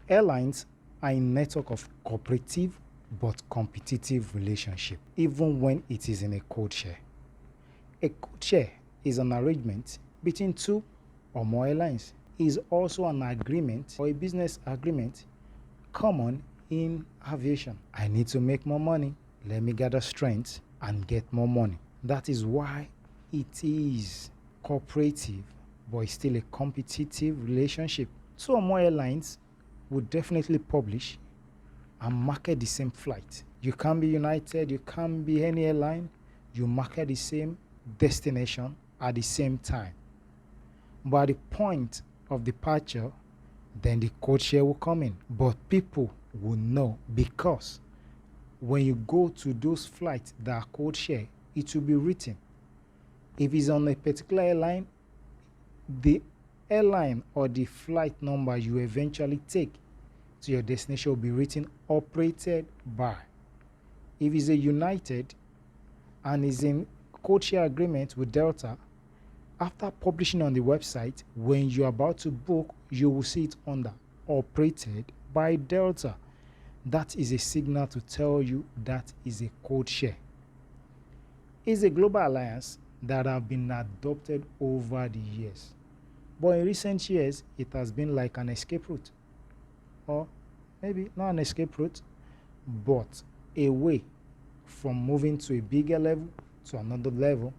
Airlines are a network of cooperative but competitive relationship, even when it is in a code share. A code share is an arrangement between two or more airlines. It is also an agreement or a business agreement common in aviation. I need to make more money. Let me gather strength and get more money. That is why it is cooperative, but it's still a competitive relationship. Two or more airlines would definitely publish and market the same flight. You can't be United, you can't be any airline. You market the same destination at the same time. But at the point of departure, then the code share will come in. But people will know, because when you go to those flights that are code share, it will be written. If it's on a particular airline, the airline or the flight number you eventually take to your destination will be written operated by. If it's a United and is in code share agreement with Delta, after publishing on the website, when you're about to book, you will see it under operated by Delta. That is a signal to tell you that is a code share. It's a global alliance that have been adopted over the years. But in recent years, it has been like an escape route. Or maybe not an escape route, but a way from moving to a bigger level to another level,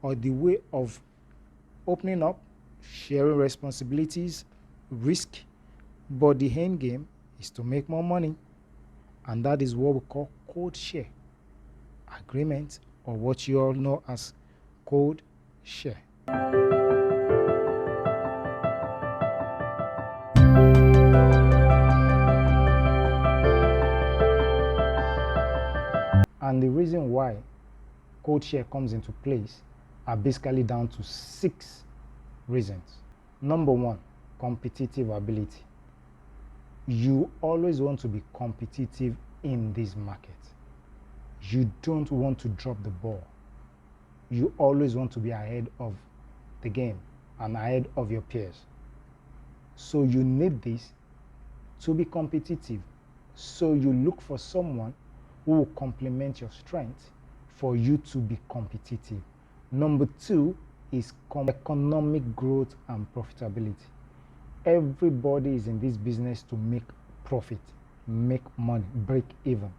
or the way of opening up, sharing responsibilities, risk, but the end game is to make more money. And that is what we call code share agreement, or what you all know as code share. And the reason why code share comes into place are basically down to 6 reasons. Number 1, competitive ability. You always want to be competitive in this market. You don't want to drop the ball. You always want to be ahead of the game and ahead of your peers. So you need this to be competitive. So you look for someone who will complement your strength for you to be competitive. Number 2 is economic growth and profitability. Everybody is in this business to make profit, make money, break even.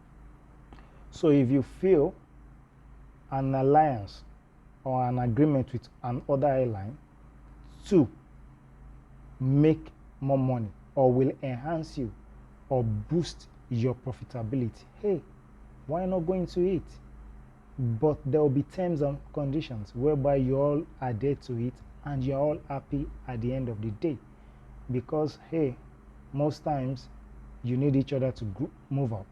So if you feel an alliance or an agreement with another airline to make more money or will enhance you or boost your profitability, hey, why not go into it? But there will be terms and conditions whereby you all adhere to it and you're all happy at the end of the day. Because, hey, most times you need each other to move up.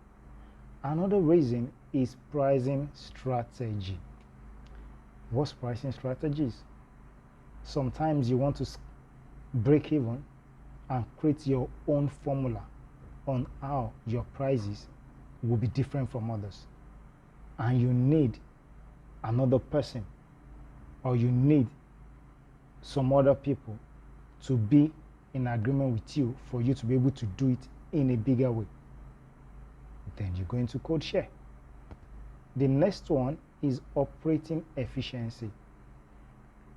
Another reason is pricing strategy. What's pricing strategies? Sometimes you want to break even and create your own formula on how your prices will be different from others. And you need another person, or you need some other people to be in agreement with you for you to be able to do it in a bigger way. Then you go into code share. The next one is operating efficiency.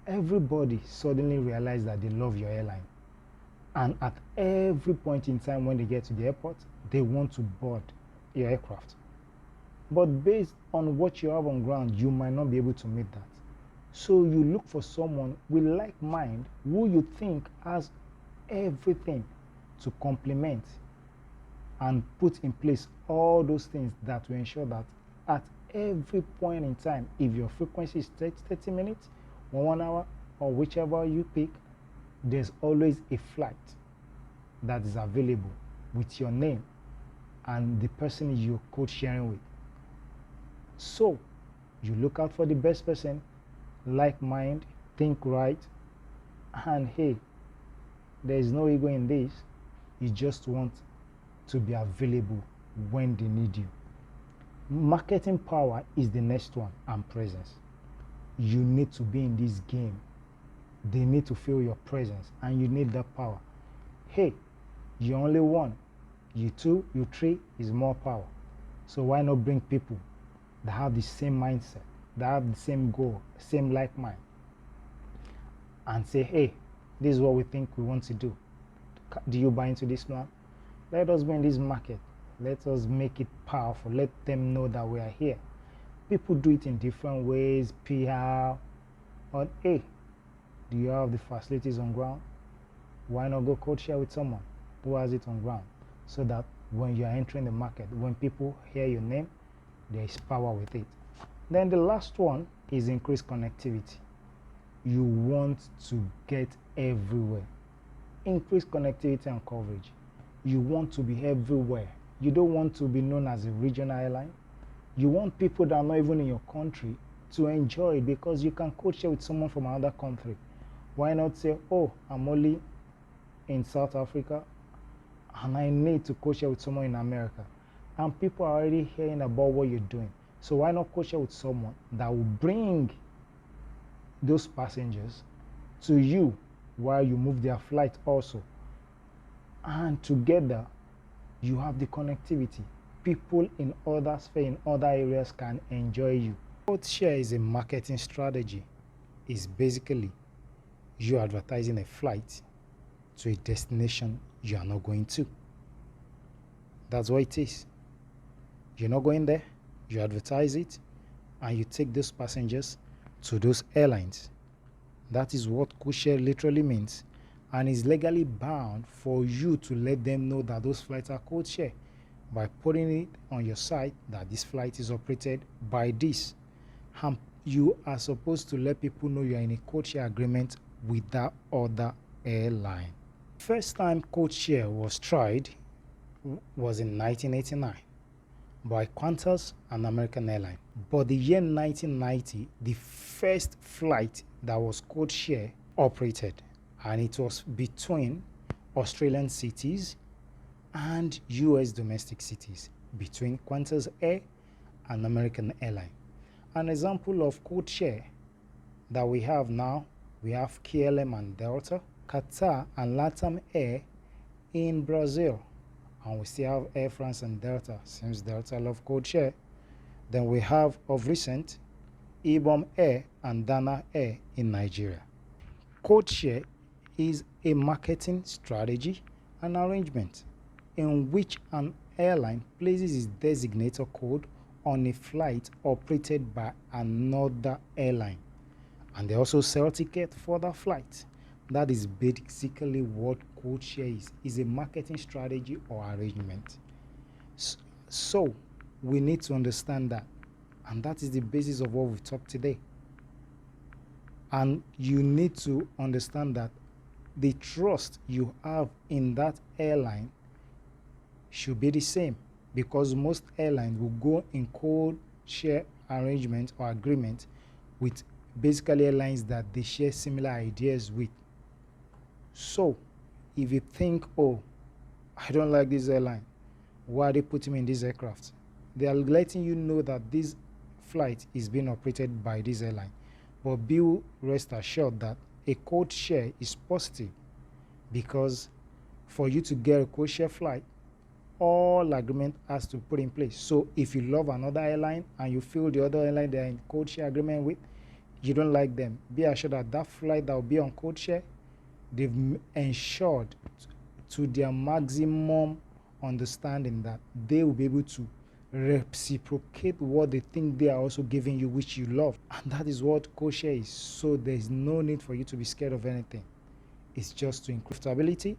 Everybody suddenly realizes that they love your airline. And at every point in time when they get to the airport, they want to board your aircraft. But based on what you have on ground, you might not be able to meet that. So you look for someone with like mind who you think has everything to complement and put in place all those things that will ensure that at every point in time, if your frequency is 30 minutes or 1 hour or whichever you pick, there's always a flight that is available with your name and the person you're code sharing with. So you look out for the best person, like mind, think right, and hey, there is no ego in this. You just want to be available when they need you. Marketing power is the next one, and presence. You need to be in this game. They need to feel your presence, and you need that power. Hey, You're only one. You two, you three is more power. So why not bring people that have the same mindset, that have the same goal, same like mind, and say, hey, this is what we think we want to do. Do you buy into this plan? Let us be in this market. Let us make it powerful. Let them know that we are here. People do it in different ways, PR, or hey, do you have the facilities on ground? Why not go Codeshare with someone who has it on ground? So that when you are entering the market, when people hear your name, there is power with it. Then the last one is increased connectivity. You want to get everywhere. Increase connectivity and coverage. You want to be everywhere. You don't want to be known as a regional airline. You want people that are not even in your country to enjoy it, because you can co-share with someone from another country. Why not say, oh, I'm only in South Africa and I need to co-share with someone in America, and people are already hearing about what you're doing. So why not co-share with someone that will bring those passengers to you while you move their flight also, and together you have the connectivity. People in other sphere, in other areas can enjoy you. Codeshare is a marketing strategy. It's basically you advertising a flight to a destination you are not going to. That's what it is. You're not going there, you advertise it, and you take those passengers to those airlines. That is what Codeshare literally means, and is legally bound for you to let them know that those flights are Codeshare by putting it on your site that this flight is operated by this. You are supposed to let people know you are in a Codeshare agreement with that other airline. First time Codeshare was tried was in 1989 by Qantas and American Airlines. But the year 1990, the first flight that was Codeshare operated, and it was between Australian cities and US domestic cities, between Qantas Air and American Airlines. An example of Codeshare that we have now, we have KLM and Delta, Qatar and LATAM Air in Brazil, and we still have Air France and Delta, since Delta love Codeshare. Then we have, of recent, Ibom Air and Dana Air in Nigeria. Codeshare is a marketing strategy and arrangement in which an airline places its designator code on a flight operated by another airline, and they also sell tickets for that flight. That is basically what Codeshare is a marketing strategy or arrangement. So we need to understand that, and that is the basis of what we've talked today. And you need to understand that the trust you have in that airline should be the same, because most airlines will go in Codeshare arrangement or agreement with basically airlines that they share similar ideas with. So if you think, oh, I don't like this airline, why are they putting me in this aircraft? They are letting you know that this flight is being operated by this airline. But be rest assured that a Codeshare is positive, because for you to get a Codeshare flight, all agreement has to put in place. So if you love another airline and you feel the other airline they're in Codeshare agreement with, you don't like them, be assured that that flight that will be on Codeshare, they've ensured to their maximum understanding that they will be able to reciprocate what they think they are also giving you, which you love. And that is what Codeshare is. So there's no need for you to be scared of anything. It's just to increase stability,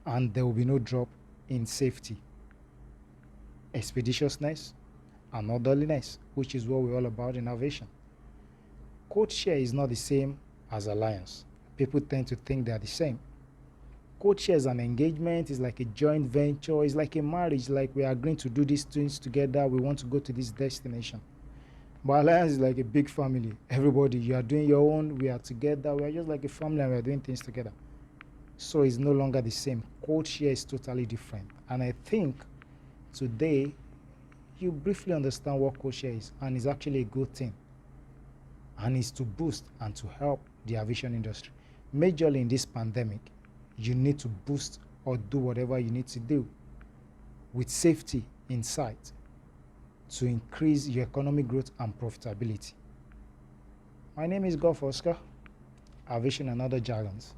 and there will be no drop in safety, expeditiousness, and orderliness, which is what we're all about in aviation. Codeshare is not the same as alliance. People tend to think they are the same. Codeshare is an engagement, it's like a joint venture, it's like a marriage, like we are agreeing to do these things together, we want to go to this destination. But alliance is like a big family. Everybody, you are doing your own, we are together, we are just like a family and we are doing things together. So it's no longer the same. Codeshare is totally different. And I think today you briefly understand what Codeshare is, and it's actually a good thing. And it's to boost and to help the aviation industry. Majorly in this pandemic, you need to boost or do whatever you need to do with safety in sight to increase your economic growth and profitability. My name is Golf Oscar, Aviation and Other Jargons.